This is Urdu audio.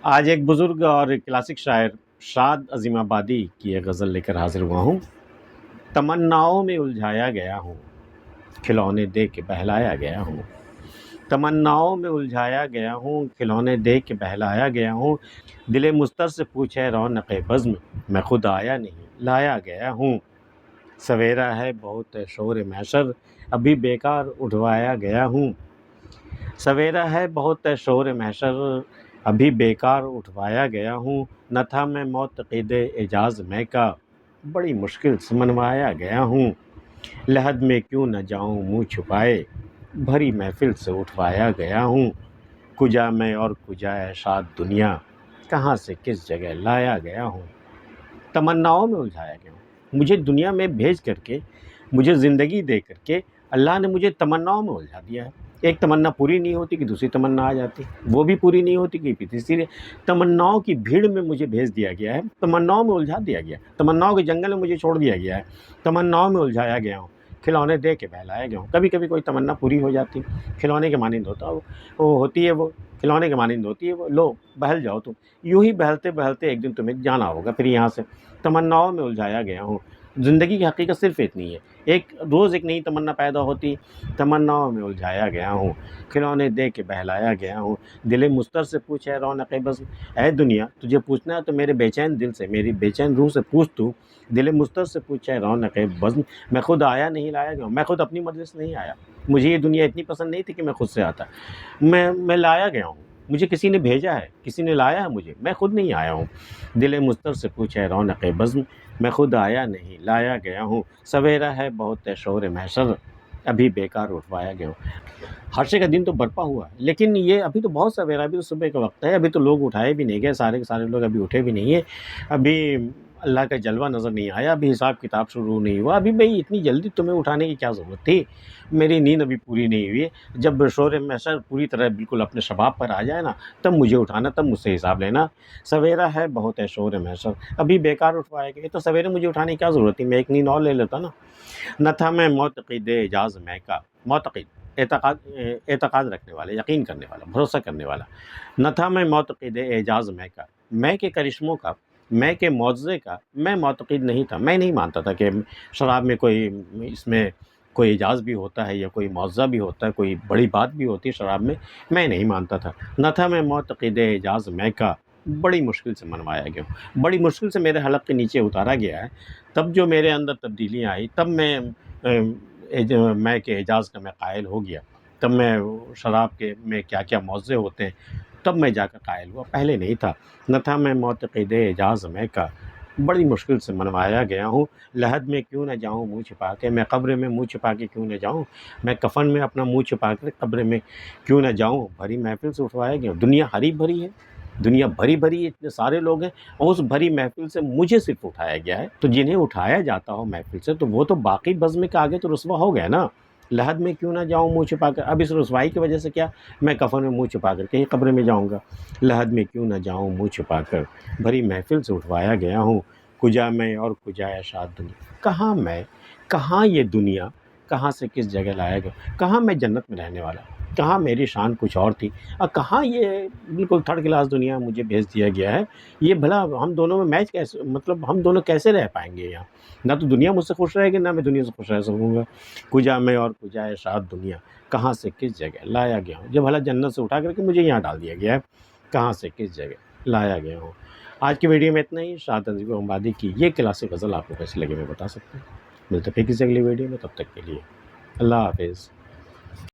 آج ایک بزرگ اور کلاسک شاعر شاد عظیم آبادی کی ایک غزل لے کر حاضر ہوا ہوں۔ تمناؤں میں الجھایا گیا ہوں، کھلونے دے کے بہلایا گیا ہوں۔ تمناؤں میں الجھایا گیا ہوں، کھلونے دے کے بہلایا گیا ہوں۔ دل مضطر سے پوچھے رونق بزم، میں خود آیا نہیں لایا گیا ہوں۔ سویرا ہے بہت شور محشر، ابھی بیکار اٹھوایا گیا ہوں۔ سویرا ہے بہت شور محشر، ابھی بیکار اٹھوایا گیا ہوں۔ نہ تھا میں معتقد اعجاز میں کا، بڑی مشکل سے منوایا گیا ہوں۔ لحد میں کیوں نہ جاؤں منہ چھپائے، بھری محفل سے اٹھوایا گیا ہوں۔ کجا میں اور کجا ہے شاد دنیا، کہاں سے کس جگہ لایا گیا ہوں۔ تمناؤں میں الجھایا گیا ہوں، مجھے دنیا میں بھیج کر کے، مجھے زندگی دے کر کے اللہ نے مجھے تمناؤں میں الجھا دیا ہے۔ ایک تمنا پوری نہیں ہوتی کہ دوسری تمنا آ جاتی، وہ بھی پوری نہیں ہوتی کہ تیسری۔ تمناؤں کی بھیڑ میں مجھے بھیج دیا گیا ہے، تمناؤں میں الجھا دیا گیا ہے، تمناؤں کے جنگل میں مجھے چھوڑ دیا گیا ہے۔ تمناؤں میں الجھایا گیا ہوں، کھلونے دے کے بہلایا گیا ہوں۔ کبھی کبھی کوئی تمنا پوری ہو جاتی، کھلونے کے مانند ہوتا وہ ہوتی ہے، وہ کھلونے کے مانند ہوتی ہے، وہ لو بہل جاؤ تم۔ یوں ہی بہلتے بہلتے ایک دن تمہیں جانا ہوگا پھر یہاں سے۔ تمناؤں میں الجھایا گیا ہوں۔ زندگی کی حقیقت صرف اتنی ہے، ایک روز ایک نئی تمنا پیدا ہوتی۔ تمناؤں میں الجھایا گیا ہوں، کھلونے دے کے بہلایا گیا ہوں۔ دل مضطر سے پوچھے رونق بزم، اے دنیا تجھے پوچھنا ہے تو میرے بے چین دل سے، میری بے چین روح سے پوچھ تو۔ دل مضطر سے پوچھے رونق بزم، میں خود آیا نہیں لایا گیا ہوں۔ میں خود اپنی مرضی سے نہیں آیا، مجھے یہ دنیا اتنی پسند نہیں تھی کہ میں خود سے آتا۔ میں لایا گیا ہوں، مجھے کسی نے بھیجا ہے، کسی نے لایا ہے مجھے، میں خود نہیں آیا ہوں۔ دل مضطر سے پوچھے رونق بزم، میں خود آیا نہیں لایا گیا ہوں۔ سویرا ہے بہت شور محشر، ابھی بیکار اٹھوایا گیا ہوں۔ حشر کا دن تو برپا ہوا ہے، لیکن یہ ابھی تو بہت سویرا، ابھی تو صبح کا وقت ہے، ابھی تو لوگ اٹھائے بھی نہیں گئے، سارے کے سارے لوگ ابھی اٹھے بھی نہیں ہیں۔ ابھی اللہ کا جلوہ نظر نہیں آیا، ابھی حساب کتاب شروع نہیں ہوا۔ ابھی بھئی اتنی جلدی تمہیں اٹھانے کی کیا ضرورت تھی؟ میری نیند ابھی پوری نہیں ہوئی ہے۔ جب شور محشر پوری طرح بالکل اپنے شباب پر آ جائے نا، تب مجھے اٹھانا، تب مجھ سے حساب لینا۔ سویرا ہے بہت شور محشر، ابھی بیکار اٹھوایا گیا، تو سویرے مجھے اٹھانے کی کیا ضرورت تھی؟ میں ایک نیند اور لے لیتا نا۔ نہ تھا میں معتقد اعجاز میں کا، معتقد اعتقاد رکھنے والا، یقین کرنے والا، بھروسہ کرنے والا۔ نہ تھا میں معتقد اعجاز میں کا، میں کے کرشموں کا، میں کے معجزے کا میں معتقد نہیں تھا۔ میں نہیں مانتا تھا کہ شراب میں کوئی، اس میں کوئی اعجاز بھی ہوتا ہے یا کوئی معجزہ بھی ہوتا ہے، کوئی بڑی بات بھی ہوتی ہے شراب میں نہیں مانتا تھا۔ نہ تھا میں معتقد اعجاز میں کا، بڑی مشکل سے منوایا گیا ہوں، بڑی مشکل سے میرے حلق کے نیچے اتارا گیا ہے۔ تب جو میرے اندر تبدیلیاں آئی، تب میں کے اعجاز کا میں قائل ہو گیا، تب میں شراب کے میں کیا کیا معجزے ہوتے ہیں تب میں جا کر قائل ہوا، پہلے نہیں تھا۔ نہ تھا میں معتقد اعجاز میں کا، بڑی مشکل سے منوایا گیا ہوں۔ لحد میں کیوں نہ جاؤں منہ چھپا کے، میں قبر میں منہ چھپا کے کیوں نہ جاؤں، میں کفن میں اپنا منہ چھپا کر قبر میں کیوں نہ جاؤں، بھری محفل سے اٹھوایا گیا ہوں۔ دنیا ہری بھری ہے، دنیا بھری بھری ہے، اتنے سارے لوگ ہیں، اور اس بھری محفل سے مجھے صرف اٹھایا گیا ہے۔ تو جنہیں اٹھایا جاتا ہو محفل سے، تو وہ تو باقی بزم کے آگے تو رسوا ہو گئے نا۔ لحد میں کیوں نہ جاؤں منہ چھپا کر، اب اس رسوائی کی وجہ سے کیا میں کفن میں منہ چھپا کر کہیں قبر میں جاؤں گا۔ لحد میں کیوں نہ جاؤں منہ چھپا کر، بھری محفل سے اٹھوایا گیا ہوں۔ کجا میں اور کجا ہے شاد دنیا، کہاں میں، کہاں یہ دنیا، کہاں سے کس جگہ لایا گیا، کہاں میں جنت میں رہنے والا، کہاں میری شان کچھ اور تھی، اور کہاں یہ بالکل تھرڈ کلاس دنیا مجھے بھیج دیا گیا ہے۔ یہ بھلا ہم دونوں میں میچ کیسے، مطلب ہم دونوں کیسے رہ پائیں گے یہاں؟ نہ تو دنیا مجھ سے خوش رہے گی، نہ میں دنیا سے خوش رہ سکوں گا۔ کجا میں اور کجا ہے شاد دنیا، کہاں سے کس جگہ لایا گیا ہوں۔ جب بھلا جنت سے اٹھا کر کے مجھے یہاں ڈال دیا گیا ہے، کہاں سے کس جگہ لایا گیا ہوں۔ آج کی ویڈیو میں اتنا ہی۔ شاد عظیم آبادی کی یہ کلاسک غزل آپ کو کیسی لگی میں بتا سکتا ہوں۔ ملتے پھر کسی اگلی ویڈیو میں، تب تک کے لیے اللہ حافظ۔